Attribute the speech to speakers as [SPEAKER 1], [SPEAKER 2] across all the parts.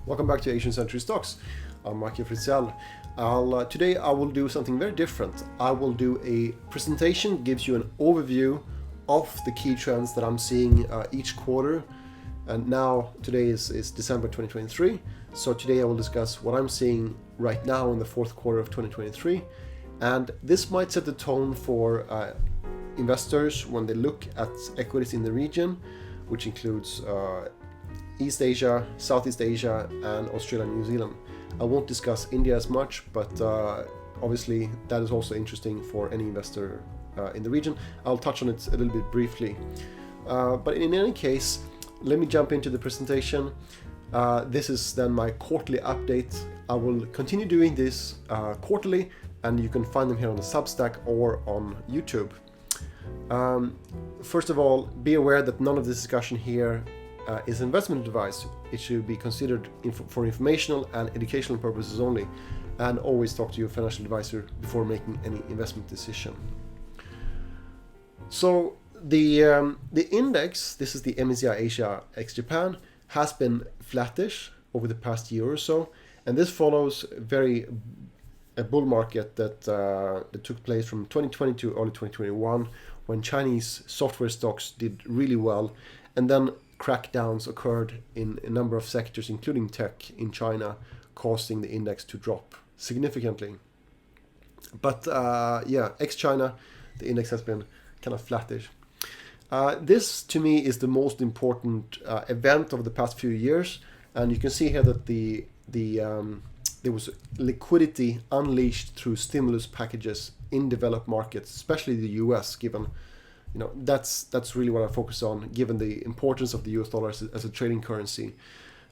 [SPEAKER 1] Welcome back to Asian Century Stocks. I'm Michael Fritzell. Today I will do something very different. I will do a presentation, gives you an overview of the key trends that I'm seeing each quarter. And now today is December 2023. So today I will discuss what I'm seeing right now in the fourth quarter of 2023. And this might set the tone for investors when they look at equities in the region, which includes East Asia, Southeast Asia, and Australia and New Zealand. I won't discuss India as much, but obviously that is also interesting for any investor in the region. I'll touch on it a little bit briefly. But in any case, let me jump into the presentation. This is then my quarterly update. I will continue doing this quarterly, and you can find them here on the Substack or on YouTube. First of all, be aware that none of this discussion here is investment advice. It should be considered for informational and educational purposes only, and always talk to your financial advisor before making any investment decision. So the index, this is the MSCI Asia ex Japan, has been flattish over the past year or so, and this follows a bull market that took place from 2020 to early 2021, when Chinese software stocks did really well, and then crackdowns occurred in a number of sectors, including tech in China, causing the index to drop significantly. But ex-China, the index has been kind of flattish. This, to me, is the most important event of the past few years, and you can see here that there was liquidity unleashed through stimulus packages in developed markets, especially the US, given that's really what I focus on, given the importance of the US dollar as a trading currency.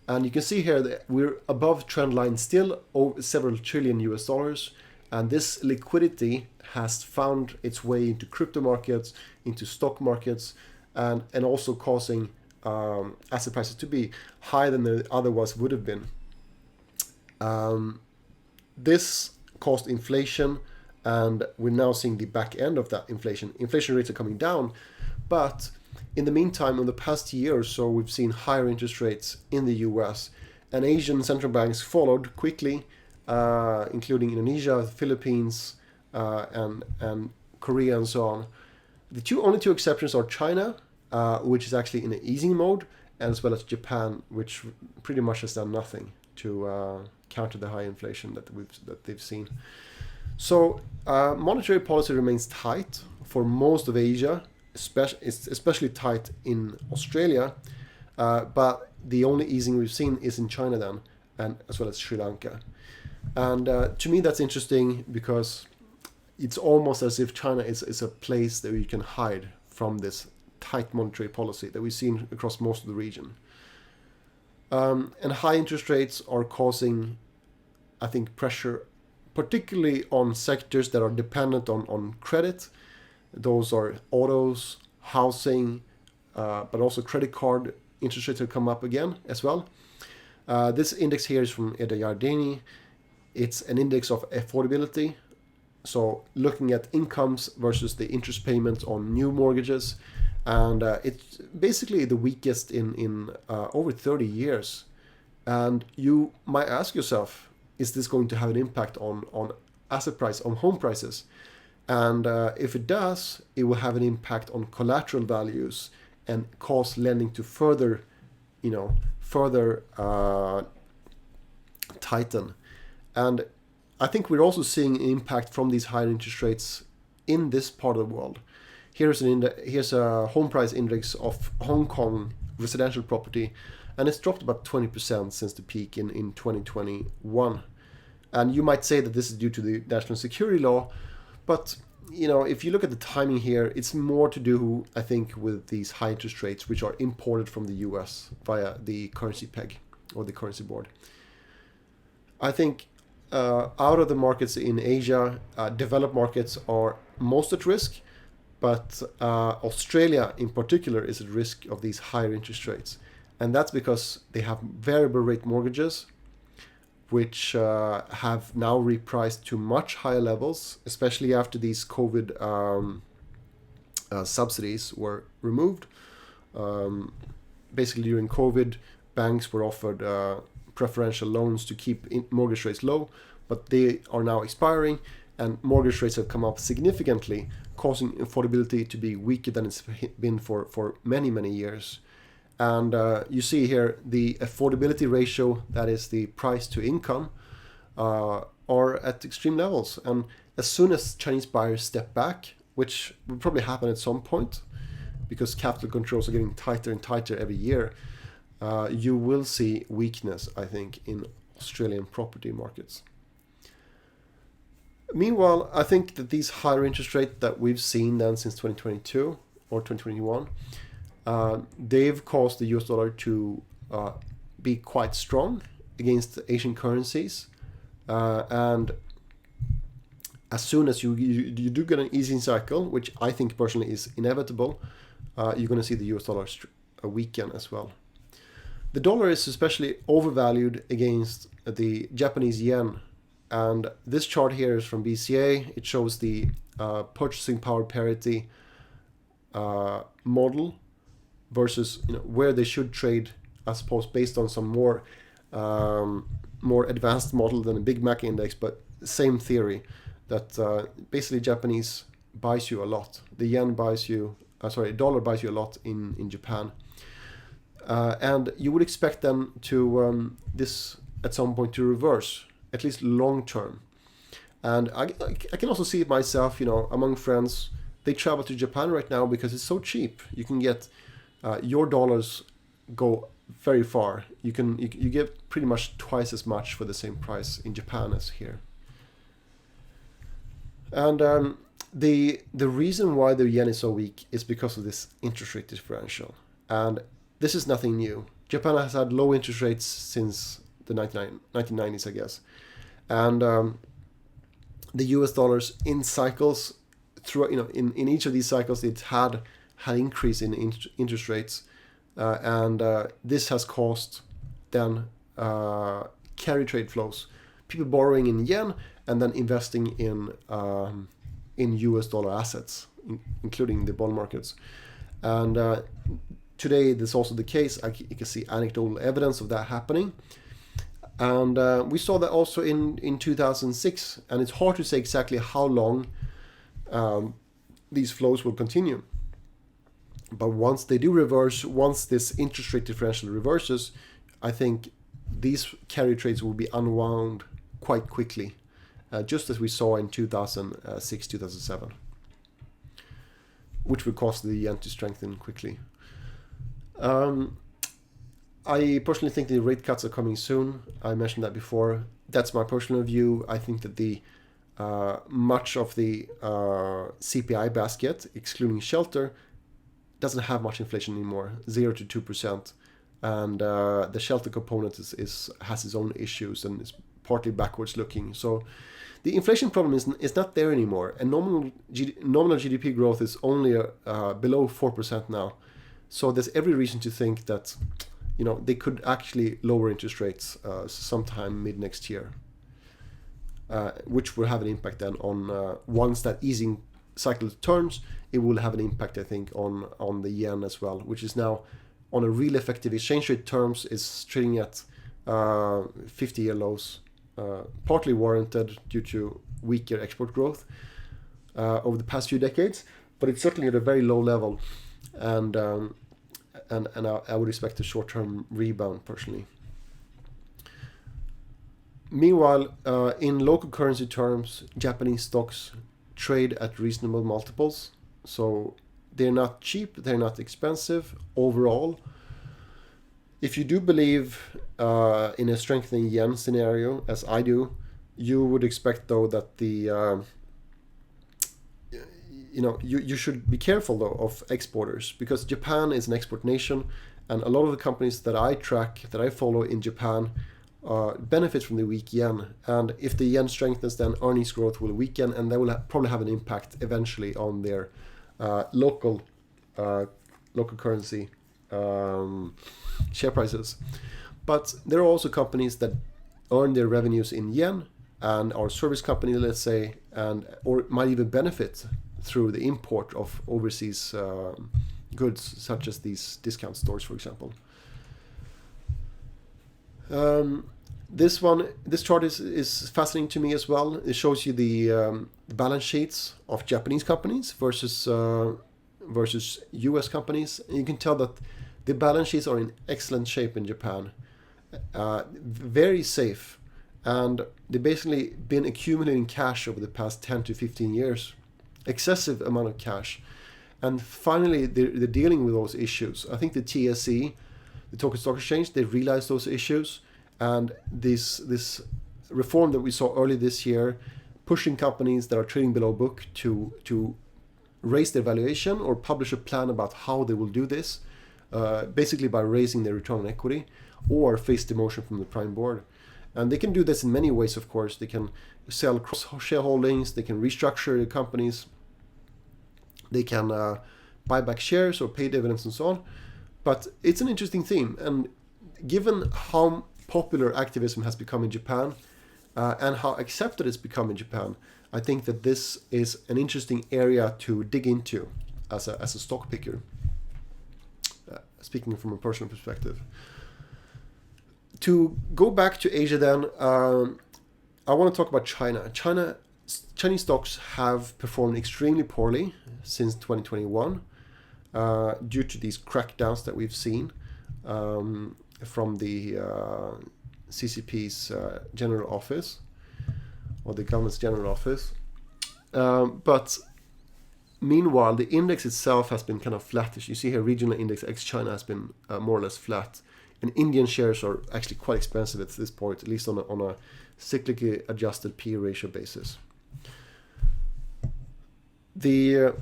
[SPEAKER 1] And you can see here that we're above trend line still, over several trillion US dollars, and this liquidity has found its way into crypto markets, into stock markets, and also causing asset prices to be higher than they otherwise would have been. This caused inflation, and we're now seeing the back end of that inflation. Inflation rates are coming down, but in the meantime, in the past year or so, we've seen higher interest rates in the US, and Asian central banks followed quickly, including Indonesia, the Philippines, and Korea, and so on. The only two exceptions are China, which is actually in an easing mode, and as well as Japan, which pretty much has done nothing to counter the high inflation that they've seen. So monetary policy remains tight for most of Asia, especially tight in Australia, but the only easing we've seen is in China then, and as well as Sri Lanka. And to me that's interesting, because it's almost as if China is a place that you can hide from this tight monetary policy that we've seen across most of the region. And high interest rates are causing, I think, pressure, particularly on sectors that are dependent on credit. Those are autos, housing, but also credit card interest rates have come up again as well. This index here is from Eda Yardeni. It's an index of affordability. So looking at incomes versus the interest payments on new mortgages. And it's basically the weakest in over 30 years. And you might ask yourself, is this going to have an impact on asset price, on home prices? And if it does, it will have an impact on collateral values and cause lending to further tighten. And I think we're also seeing an impact from these higher interest rates in this part of the world. Here's a home price index of Hong Kong residential property, and it's dropped about 20% since the peak in 2021. And you might say that this is due to the national security law, but if you look at the timing here, it's more to do, I think, with these high interest rates, which are imported from the US via the currency peg or the currency board. I think out of the markets in Asia, developed markets are most at risk, but Australia in particular is at risk of these higher interest rates. And that's because they have variable rate mortgages, which have now repriced to much higher levels, especially after these COVID subsidies were removed. Basically during COVID, banks were offered preferential loans to keep mortgage rates low, but they are now expiring, and mortgage rates have come up significantly, causing affordability to be weaker than it's been for many, many years. And you see here the affordability ratio, that is the price to income, are at extreme levels. And as soon as Chinese buyers step back, which will probably happen at some point, because capital controls are getting tighter and tighter every year, you will see weakness, I think, in Australian property markets. Meanwhile, I think that these higher interest rates that we've seen then since 2022 or 2021, they've caused the US dollar to be quite strong against Asian currencies. And as soon as you do get an easing cycle, which I think personally is inevitable, you're going to see the US dollar weaken as well. The dollar is especially overvalued against the Japanese yen. And this chart here is from BCA. It shows the purchasing power parity model versus where they should trade, I suppose, based on some more advanced model than a Big Mac index, but same theory that basically Japanese buys you a lot. The yen buys you, dollar buys you a lot in Japan. And you would expect them to this at some point to reverse, at least long term. And I can also see it myself, among friends. They travel to Japan right now because it's so cheap. You can get your dollars go very far. You get pretty much twice as much for the same price in Japan as here. And the reason why the yen is so weak is because of this interest rate differential. And this is nothing new. Japan has had low interest rates since the 1990s, I guess. And the US dollars in cycles, through in each of these cycles, it had increase in interest rates. And this has caused then carry trade flows. People borrowing in yen and then investing in US dollar assets, including the bond markets. And today, this is also the case. You can see anecdotal evidence of that happening. And we saw that also in 2006. And it's hard to say exactly how long these flows will continue. But once they do reverse, once this interest rate differential reverses, I think these carry trades will be unwound quite quickly, just as we saw in 2006, 2007, which would cause the yen to strengthen quickly. I personally think the rate cuts are coming soon. I mentioned that before. That's my personal view. I think that the much of the CPI basket, excluding shelter, doesn't have much inflation anymore, 0 to 2%. And the shelter component has its own issues and is partly backwards looking. So the inflation problem is not there anymore. And nominal GDP growth is only below 4% now. So there's every reason to think that they could actually lower interest rates sometime mid next year, which will have an impact then on once that easing cycle turns, it will have an impact, I think, on the yen as well, which is now on a real effective exchange rate terms is trading at 50-year lows, partly warranted due to weaker export growth over the past few decades, but it's certainly at a very low level, and I would expect a short-term rebound personally. Meanwhile, in local currency terms, Japanese stocks trade at reasonable multiples. So they're not cheap, they're not expensive overall. If you do believe in a strengthening yen scenario, as I do, you would expect though that the you should be careful though of exporters, because Japan is an export nation, and a lot of the companies that I track, that I follow in Japan, benefit from the weak yen. And if the yen strengthens, then earnings growth will weaken, and that will probably have an impact eventually on their local currency share prices. But there are also companies that earn their revenues in yen and are service company, let's say, or might even benefit through the import of overseas goods, such as these discount stores, for example. This chart is fascinating to me as well. It shows you the balance sheets of Japanese companies versus U.S. companies. And you can tell that the balance sheets are in excellent shape in Japan, very safe, and they've basically been accumulating cash over the past 10 to 15 years, excessive amount of cash. And finally, they're dealing with those issues. I think the TSE, the Tokyo Stock Exchange, they realized those issues, and this reform that we saw early this year, pushing companies that are trading below book to raise their valuation or publish a plan about how they will do this, basically by raising their return on equity or face demotion from the prime board. And they can do this in many ways, of course. They can sell cross shareholdings, they can restructure the companies, they can buy back shares or pay dividends and so on. But it's an interesting theme. And given how popular activism has become in Japan and how accepted it's become in Japan, I think that this is an interesting area to dig into as a stock picker, speaking from a personal perspective. To go back to Asia then, I want to talk about China. Chinese stocks have performed extremely poorly since 2021 due to these crackdowns that we've seen from the CCP's general office, or the government's general office. But meanwhile, the index itself has been kind of flattish. You see here, regional index ex-China has been more or less flat. And Indian shares are actually quite expensive at this point, at least on a cyclically adjusted P/E ratio basis. The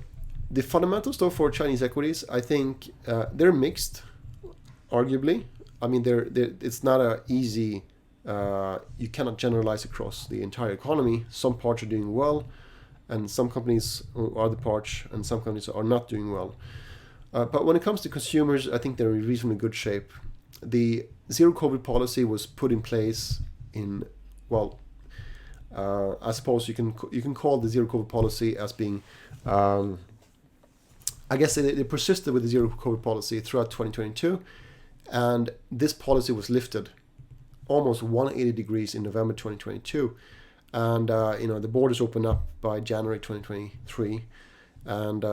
[SPEAKER 1] fundamentals, though, for Chinese equities, I think they're mixed, arguably. I mean, it's not an easy, you cannot generalize across the entire economy. Some parts are doing well, and some companies are the parts, and some companies are not doing well. But when it comes to consumers, I think they're in reasonably good shape. The zero COVID policy was put in place in, well, I suppose you can call the zero COVID policy as being, I guess they persisted with the zero COVID policy throughout 2022, and this policy was lifted almost 180 degrees in November 2022, and the borders opened up by January 2023, and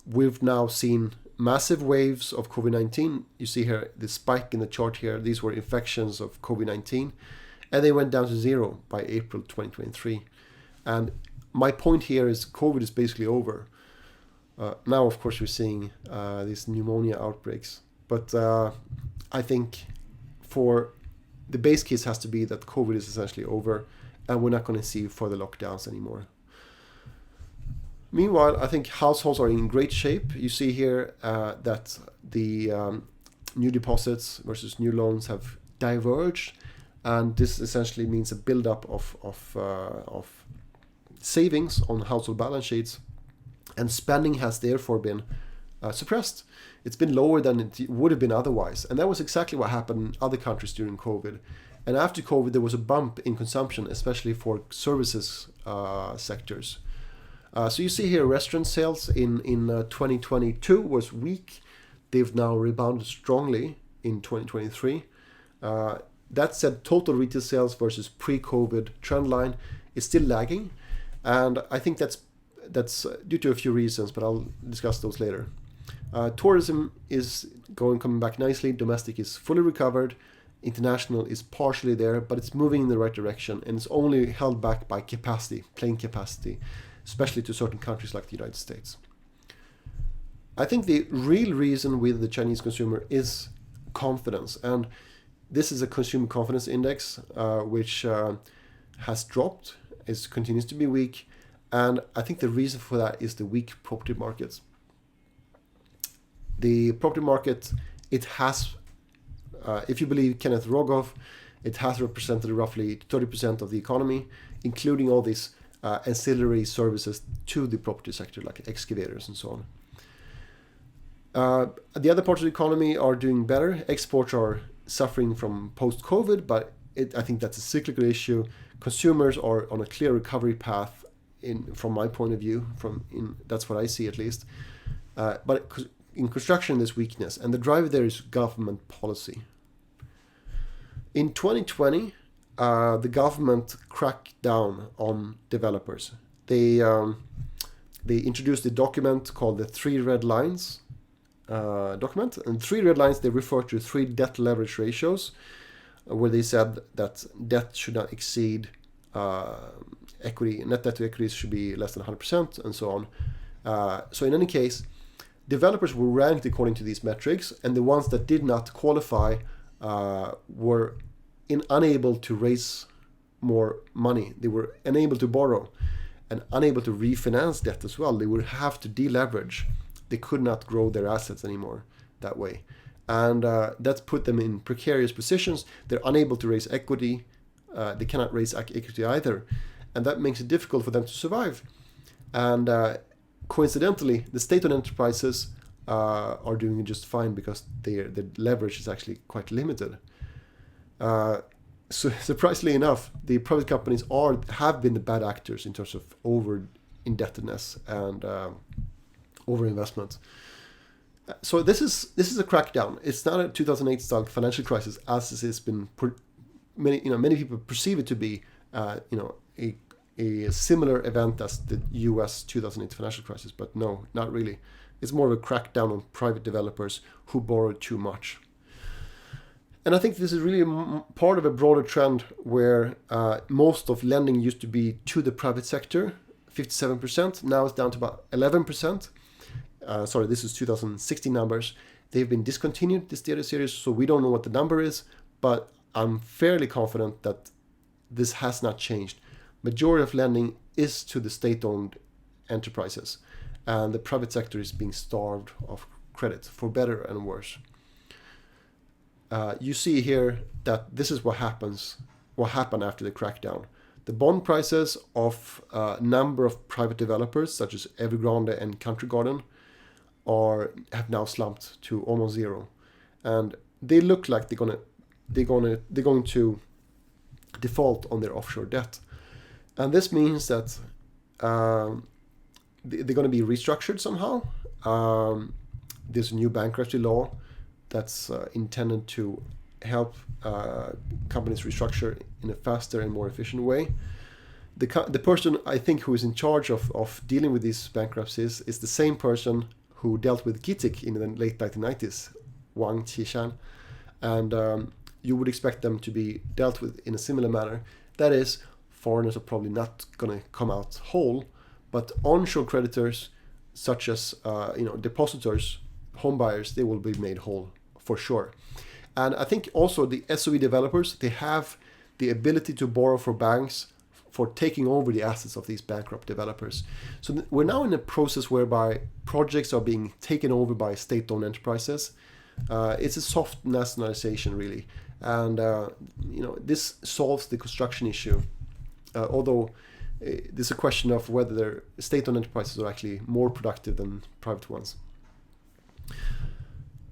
[SPEAKER 1] we've now seen massive waves of COVID-19. You see here the spike in the chart here. These were infections of COVID-19, and they went down to zero by April 2023. And my point here is COVID is basically over. Now, of course, we're seeing these pneumonia outbreaks. But I think for the base case has to be that COVID is essentially over, and we're not going to see further lockdowns anymore. Meanwhile, I think households are in great shape. You see here that the new deposits versus new loans have diverged, and this essentially means a buildup of savings on household balance sheets, and spending has therefore been suppressed. It's been lower than it would have been otherwise, and that was exactly what happened in other countries during COVID. And after COVID, there was a bump in consumption, especially for services sectors. So you see here, restaurant sales in 2022 was weak. They've now rebounded strongly in 2023. That said, total retail sales versus pre-COVID trend line is still lagging, and I think that's due to a few reasons, but I'll discuss those later. Tourism is coming back nicely. Domestic is fully recovered. International is partially there, but it's moving in the right direction, and it's only held back by capacity, plane capacity, especially to certain countries like the United States. I think the real reason with the Chinese consumer is confidence, and this is a consumer confidence index which has dropped, continues to be weak, and I think the reason for that is the weak property markets. The property market, it has, if you believe Kenneth Rogoff, it has represented roughly 30% of the economy, including all these ancillary services to the property sector, like excavators and so on. The other parts of the economy are doing better. Exports are suffering from post-COVID, but I think that's a cyclical issue. Consumers are on a clear recovery path, from my point of view. That's what I see at least. But in construction, there's weakness, and the driver there is government policy. In 2020, the government cracked down on developers. They introduced a document called the 3 Red Lines document. And 3 red lines, they refer to 3 debt leverage ratios, where they said that debt should not exceed equity, net debt to equities should be less than 100%, and so on. So in any case, developers were ranked according to these metrics, and the ones that did not qualify were unable to raise more money. They were unable to borrow and unable to refinance debt as well. They would have to deleverage. They could not grow their assets anymore that way. And that's put them in precarious positions. They're unable to raise equity. They cannot raise equity either. And that makes it difficult for them to survive. And coincidentally, the state-owned enterprises are doing just fine because the leverage is actually quite limited. So surprisingly enough, the private companies have been the bad actors in terms of over-indebtedness and over-investment. So this is a crackdown. It's not a 2008 style financial crisis as it has been. Many people perceive it to be a similar event as the U.S. 2008 financial crisis, but no, not really. It's more of a crackdown on private developers who borrowed too much. And I think this is really part of a broader trend where most of lending used to be to the private sector, 57%. Now it's down to about 11%. This is 2016 numbers. They've been discontinued, this data series, so we don't know what the number is, but I'm fairly confident that this has not changed. Majority of lending is to the state-owned enterprises, and the private sector is being starved of credit, for better and worse. You see here that this is what happened after the crackdown. The bond prices of a number of private developers, such as Evergrande and Country Garden, have now slumped to almost zero, and they look like they're going to default on their offshore debt, and this means that they're going to be restructured somehow. There's a new bankruptcy law that's intended to help companies restructure in a faster and more efficient way. The person I think who is in charge of dealing with these bankruptcies is the same person who dealt with Gitik in the late 1990s, Wang Qishan, and you would expect them to be dealt with in a similar manner. That is, foreigners are probably not going to come out whole, but onshore creditors, such as depositors, home buyers, they will be made whole for sure. And I think also the SOE developers, they have the ability to borrow for banks for taking over the assets of these bankrupt developers. So we're now in a process whereby projects are being taken over by state-owned enterprises. It's a soft nationalization, really. And this solves the construction issue, although there's a question of whether state-owned enterprises are actually more productive than private ones.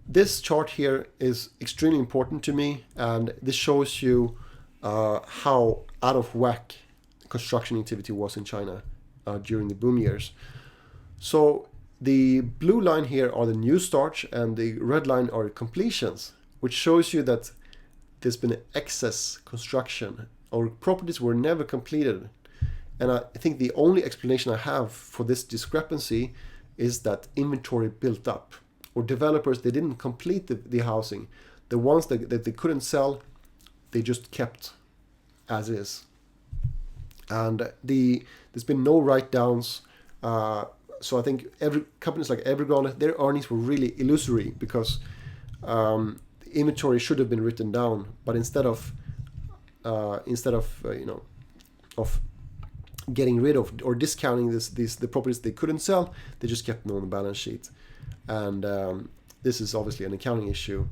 [SPEAKER 1] This chart here is extremely important to me, and this shows you how out of whack construction activity was in China during the boom years. So the blue line here are the new starts, and the red line are completions, which shows you that there's been excess construction, or properties were never completed. And I think the only explanation I have for this discrepancy is that inventory built up, or developers, they didn't complete the housing. The ones that they couldn't sell, they just kept as is. And there's been no write-downs. So I think companies like Evergrande, their earnings were really illusory because inventory should have been written down, but instead of getting rid of or discounting the properties they couldn't sell, they just kept them on the balance sheet. And this is obviously an accounting issue,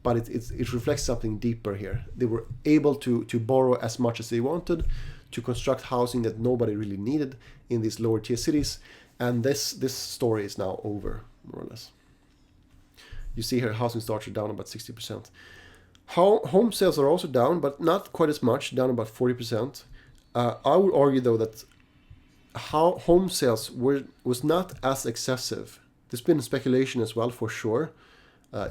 [SPEAKER 1] but it reflects something deeper here. They were able to borrow as much as they wanted to construct housing that nobody really needed in these lower tier cities, and this story is now over, more or less. You see here housing starts are down about 60%. Home sales are also down, but not quite as much, down about 40%. I would argue though that home sales was not as excessive. There's been speculation as well, for sure.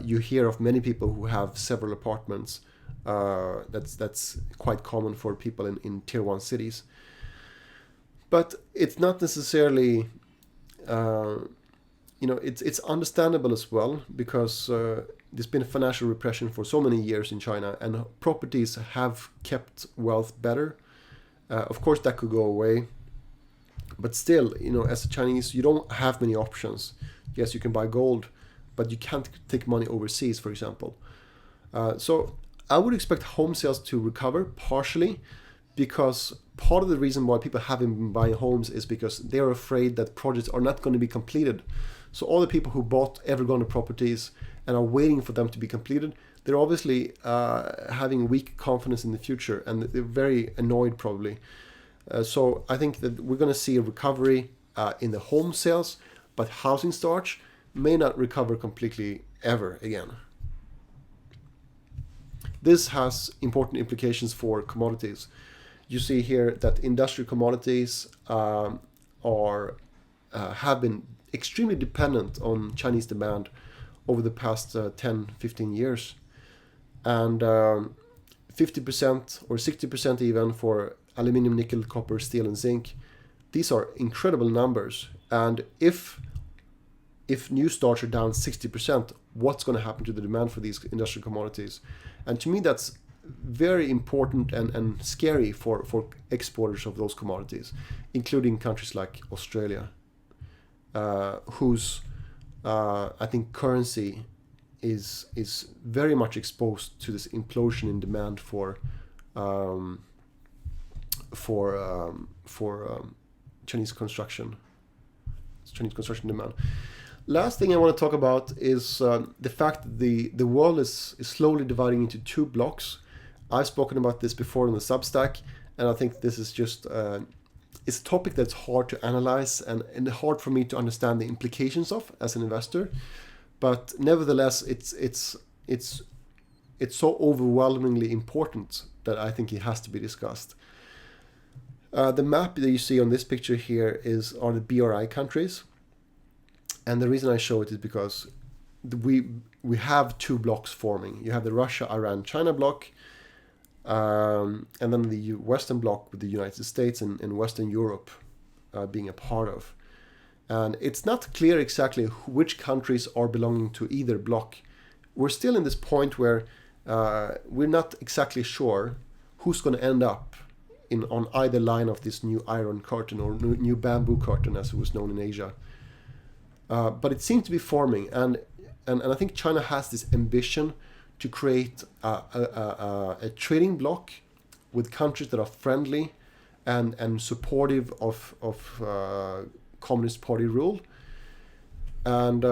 [SPEAKER 1] You hear of many people who have several apartments That's quite common for people in tier 1 cities. But it's not necessarily, it's understandable as well, because there's been a financial repression for so many years in China, and properties have kept wealth better. Of course, that could go away. But still, as a Chinese, you don't have many options. Yes, you can buy gold, but you can't take money overseas, for example. So I would expect home sales to recover partially, because part of the reason why people haven't been buying homes is because they're afraid that projects are not going to be completed. So all the people who bought Evergrande properties and are waiting for them to be completed, they're obviously having weak confidence in the future, and they're very annoyed probably. So I think that we're going to see a recovery in the home sales, but housing starts may not recover completely ever again. This has important implications for commodities. You see here that industrial commodities have been extremely dependent on Chinese demand over the past 10-15 years. And 50% or 60% even for aluminium, nickel, copper, steel, and zinc. These are incredible numbers. And if new starts are down 60%, what's going to happen to the demand for these industrial commodities? And to me, that's very important and scary for exporters of those commodities, including countries like Australia, whose I think currency is very much exposed to this implosion in demand for Chinese construction demand. Last thing I want to talk about is the fact that the world is slowly dividing into two blocks. I've spoken about this before in the Substack, and I think this is just it's a topic that's hard to analyze and hard for me to understand the implications of as an investor. But nevertheless, it's so overwhelmingly important that I think it has to be discussed. The map that you see on this picture here are the BRI countries. And the reason I show it is because we have two blocks forming. You have the Russia, Iran, China block, and then the Western bloc with the United States and Western Europe being a part of. And it's not clear exactly which countries are belonging to either bloc. We're still in this point where we're not exactly sure who's going to end up on either line of this new iron curtain or new bamboo curtain, as it was known in Asia. But it seems to be forming, and I think China has this ambition to create a trading bloc with countries that are friendly and supportive of Communist Party rule. And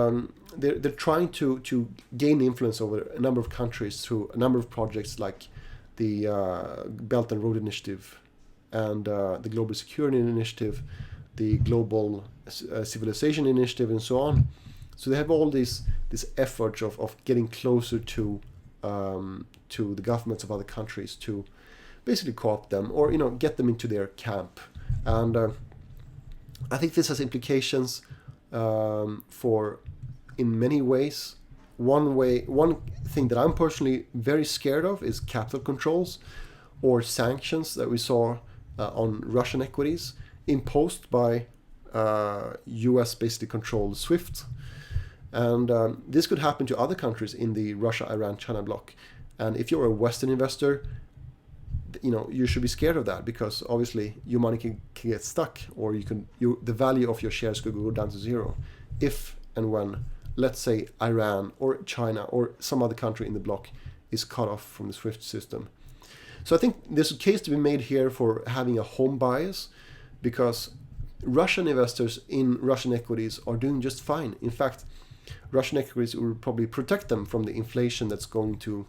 [SPEAKER 1] they're trying to gain influence over a number of countries through a number of projects like the Belt and Road Initiative and the Global Security Initiative, the Global Civilization Initiative, and so on. So they have all this effort of getting closer to the governments of other countries to basically co-opt them or get them into their camp. And I think this has implications for in many ways. One thing that I'm personally very scared of is capital controls or sanctions that we saw on Russian equities imposed by US basically controlled SWIFT. And this could happen to other countries in the Russia, Iran, China bloc. And if you're a Western investor, you should be scared of that, because obviously your money can get stuck, or the value of your shares could go down to zero if and when, let's say, Iran or China or some other country in the bloc is cut off from the SWIFT system. So I think there's a case to be made here for having a home bias, because Russian investors in Russian equities are doing just fine. In fact, Russian equities will probably protect them from the inflation that's going to,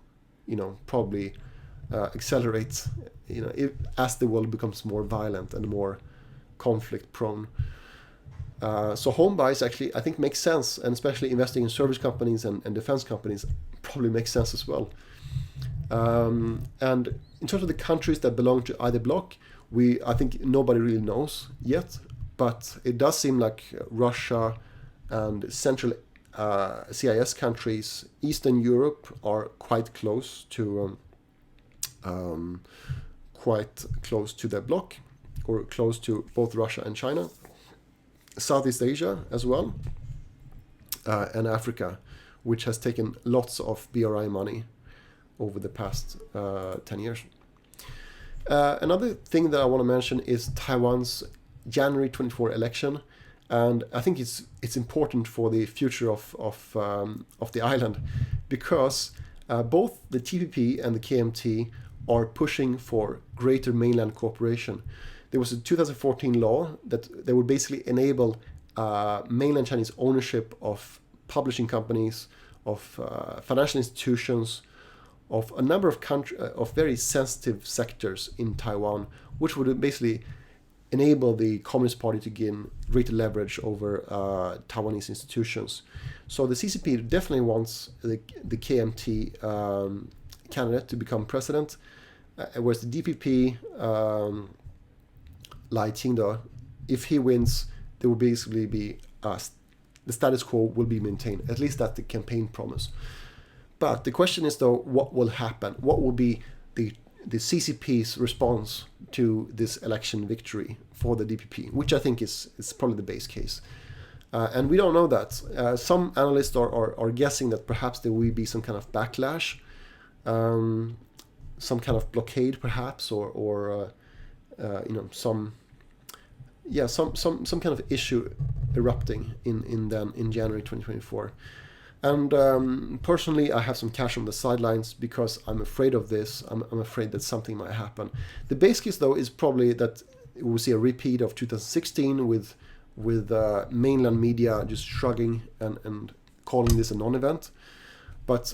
[SPEAKER 1] probably accelerate, as the world becomes more violent and more conflict prone. So home buys actually, I think, makes sense, and especially investing in service companies and defense companies probably makes sense as well. And in terms of the countries that belong to either bloc, I think nobody really knows yet, but it does seem like Russia and Central CIS countries, Eastern Europe, are quite close to quite close to their bloc, or close to both Russia and China, Southeast Asia as well, and Africa, which has taken lots of BRI money over the past 10 years. Another thing that I want to mention is Taiwan's January 24 election, and I think it's important for the future of the island, because both the TPP and the KMT are pushing for greater mainland cooperation. There was a 2014 law that would basically enable mainland Chinese ownership of publishing companies, of financial institutions, of a number of of very sensitive sectors in Taiwan, which would basically enable the Communist Party to gain greater leverage over Taiwanese institutions. So the CCP definitely wants the KMT candidate to become president, whereas the DPP, Lai Ching-te, if he wins, there will basically be the status quo will be maintained. At least that's the campaign promise. But the question is, though, what will happen? What will be the CCP's response to this election victory for the DPP, which I think is probably the base case. And we don't know that. Some analysts are guessing that perhaps there will be some kind of backlash, some kind of blockade, perhaps, or some kind of issue erupting in January 2024. And personally, I have some cash on the sidelines because I'm afraid of this. I'm afraid that something might happen. The base case, though, is probably that we'll see a repeat of 2016 with mainland media just shrugging and calling this a non-event. But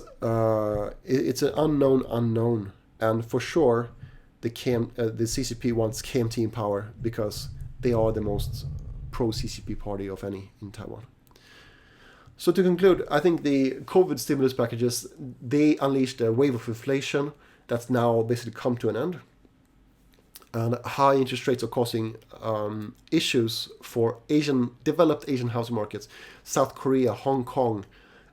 [SPEAKER 1] it's an unknown. And for sure, the CCP wants KMT in power because they are the most pro-CCP party of any in Taiwan. So to conclude, I think the COVID stimulus packages, they unleashed a wave of inflation that's now basically come to an end. And high interest rates are causing issues for developed Asian housing markets, South Korea, Hong Kong,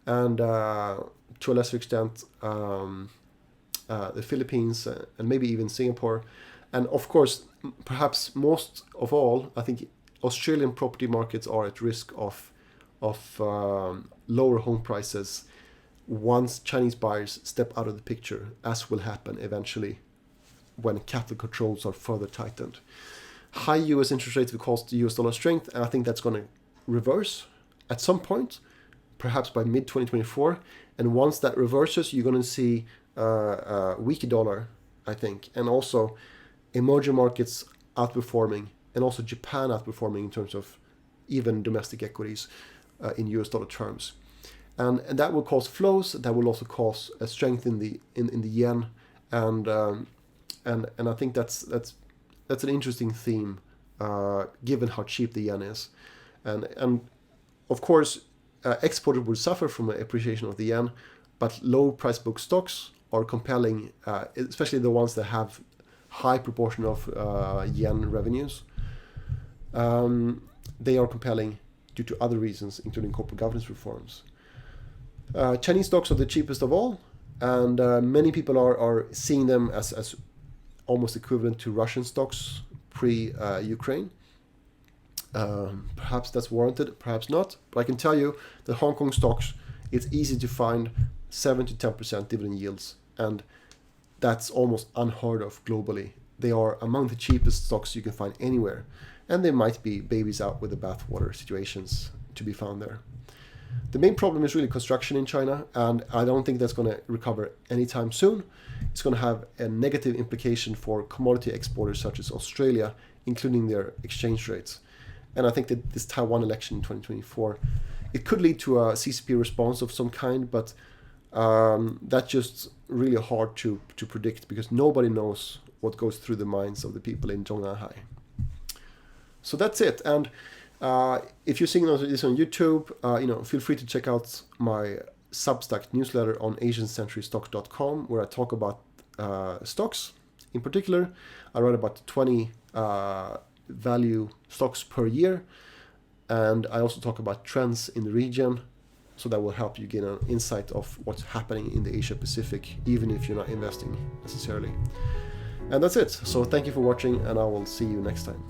[SPEAKER 1] and to a lesser extent, the Philippines, and maybe even Singapore. And of course, perhaps most of all, I think Australian property markets are at risk of lower home prices once Chinese buyers step out of the picture, as will happen eventually when capital controls are further tightened. High US interest rates will cause the US dollar strength, and I think that's going to reverse at some point, perhaps by mid-2024. And once that reverses, you're going to see a weaker dollar, I think, and also emerging markets outperforming, and also Japan outperforming in terms of even domestic equities in US dollar terms. And that will cause flows. That will also cause a strength in the yen, and I think that's an interesting theme, given how cheap the yen is, and of course, exporters will suffer from an appreciation of the yen, but low price book stocks are compelling, especially the ones that have high proportion of yen revenues. They are compelling due to other reasons, including corporate governance reforms. Chinese stocks are the cheapest of all, and many people are seeing them as almost equivalent to Russian stocks pre-Ukraine. Perhaps that's warranted, perhaps not. But I can tell you that Hong Kong stocks, it's easy to find 7 to 10% dividend yields, and that's almost unheard of globally. They are among the cheapest stocks you can find anywhere, and there might be babies out with the bathwater situations to be found there. The main problem is really construction in China, and I don't think that's going to recover anytime soon. It's going to have a negative implication for commodity exporters such as Australia, including their exchange rates. And I think that this Taiwan election in 2024, it could lead to a CCP response of some kind, but that's just really hard to predict because nobody knows what goes through the minds of the people in Zhongnanhai. So that's it. And if you're seeing this on YouTube, feel free to check out my Substack newsletter on AsianCenturyStocks.com, where I talk about stocks. In particular, I write about 20 value stocks per year, and I also talk about trends in the region, So that will help you get an insight of what's happening in the Asia Pacific, even if you're not investing necessarily. And that's it. So thank you for watching, and I will see you next time.